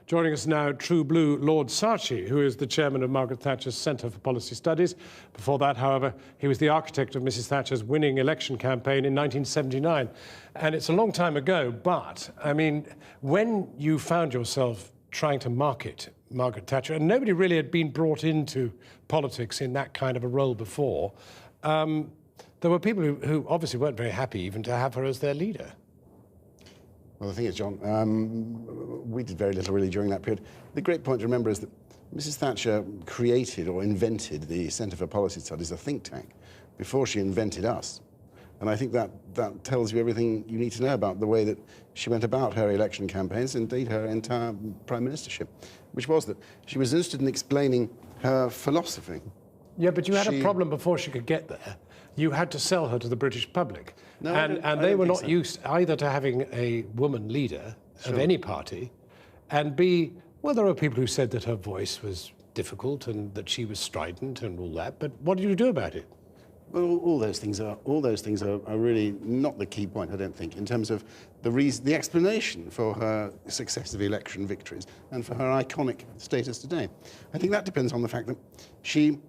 Joining us now, True Blue Lord Saatchi, who is the chairman of Margaret Thatcher's Centre for Policy Studies. Before that, however, he was the architect of Mrs Thatcher's winning election campaign in 1979. And it's a long time ago, but, I mean, when you found yourself trying to market Margaret Thatcher, and nobody really had been brought into politics in that kind of a role before, there were people who obviously weren't very happy even to have her as their leader. Well, the thing is, John, we did very little really during that period. The great point to remember is that Mrs Thatcher created or invented the Centre for Policy Studies, a think tank, before she invented us. And I think that tells you everything you need to know about the way that she went about her election campaigns, indeed her entire prime ministership, which was that she was interested in explaining her philosophy. Yeah, but you had a problem before she could get there. You had to sell her to the British public. No, and they were not used either to having a woman leader of any party, and B, well, there were people who said that her voice was difficult and that she was strident and all that, but what did you do about it? Well, all those things are really not the key point, I don't think, in terms of the explanation for her successive election victories and for her iconic status today. I think that depends on the fact that she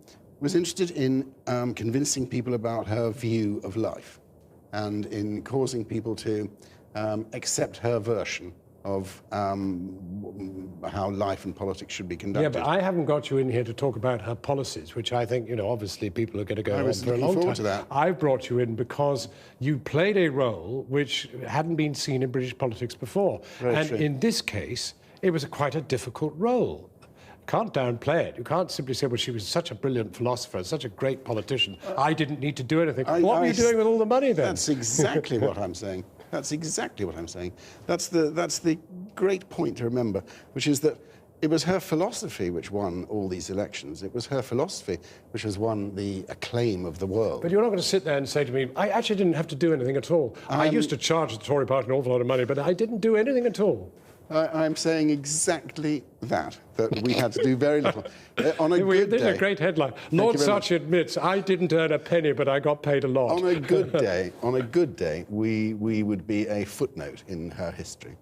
was interested in convincing people about her view of life and in causing people to accept her version of how life and politics should be conducted. Yeah, but I haven't got you in here to talk about her policies, which I think, you know, obviously people are going to go on for a long time. To that. I've brought you in because you played a role which hadn't been seen in British politics before. And in this case, it was quite a difficult role. Can't downplay it. You can't simply say, well, she was such a brilliant philosopher, such a great politician. I didn't need to do anything. What were you doing with all the money then? That's exactly what I'm saying. That's exactly what I'm saying. That's the great point to remember, which is that it was her philosophy which won all these elections. It was her philosophy which has won the acclaim of the world. But you're not going to sit there and say to me, I actually didn't have to do anything at all. I used to charge the Tory party an awful lot of money, but I didn't do anything at all. I'm saying exactly that we had to do very little. On a good day... This is a great headline. Lord Saatchi admits, I didn't earn a penny, but I got paid a lot. On a good day, we would be a footnote in her history.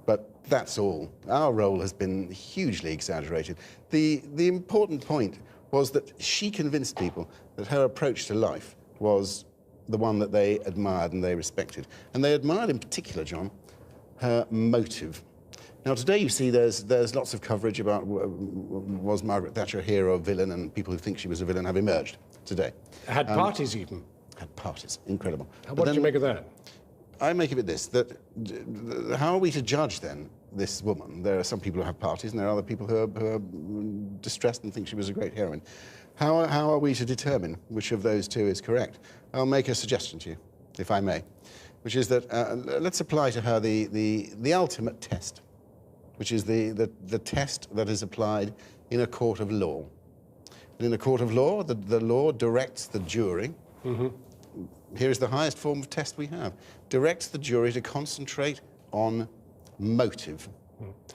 But that's all. Our role has been hugely exaggerated. The important point was that she convinced people that her approach to life was the one that they admired and they respected. And they admired in particular, John, her motive. Now, today you see there's lots of coverage about was Margaret Thatcher a hero or villain, and people who think she was a villain have emerged today. Had parties even. Had parties. Incredible. What did you make of that? I make of it this, that how are we to judge then this woman? There are some people who have parties and there are other people who are distressed and think she was a great heroine. How are we to determine which of those two is correct? I'll make a suggestion to you, if I may, which is that let's apply to her the ultimate test, which is the test that is applied in a court of law. And in a court of law, the law directs the jury. Here is the highest form of test we have. Directs the jury to concentrate on motive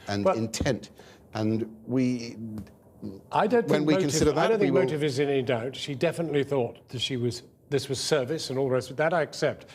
and intent. And I don't think motive is in any doubt. She definitely thought that this was service and all the rest of that, I accept.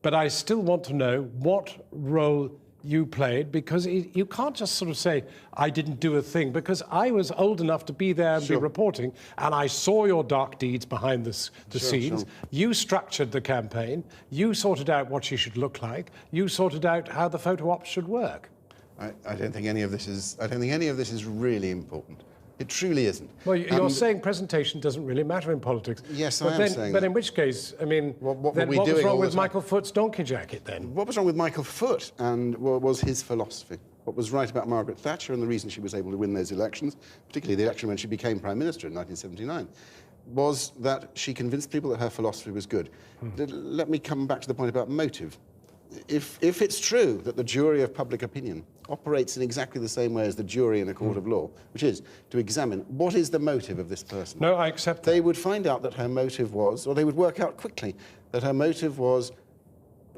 But I still want to know what role you played, because you can't just sort of say, I didn't do a thing, because I was old enough to be there and be reporting, and I saw your dark deeds behind the scenes. You structured the campaign. You sorted out what she should look like. You sorted out how the photo ops should work. I don't think any of this is really important. It truly isn't. Well, you're saying presentation doesn't really matter in politics. Yes, I am saying that. But in which case, I mean, what was wrong with Michael Foot's donkey jacket then? What was wrong with Michael Foot and what was his philosophy? What was right about Margaret Thatcher and the reason she was able to win those elections, particularly the election when she became Prime Minister in 1979, was that she convinced people that her philosophy was good. Let me come back to the point about motive. If it's true that the jury of public opinion operates in exactly the same way as the jury in a court of law, which is to examine what is the motive of this person. No, I accept that. They would find out that her motive was, or they would work out quickly, that her motive was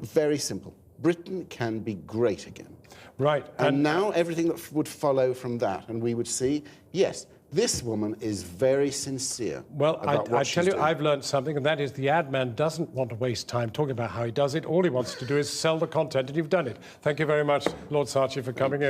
very simple. Britain can be great again. Right. And now everything that would follow from that, and we would see, yes, this woman is very sincere. Well, I tell you, I've learned something, and that is the ad man doesn't want to waste time talking about how he does it. All he wants to do is sell the content, and you've done it. Thank you very much, Lord Saatchi, for coming in.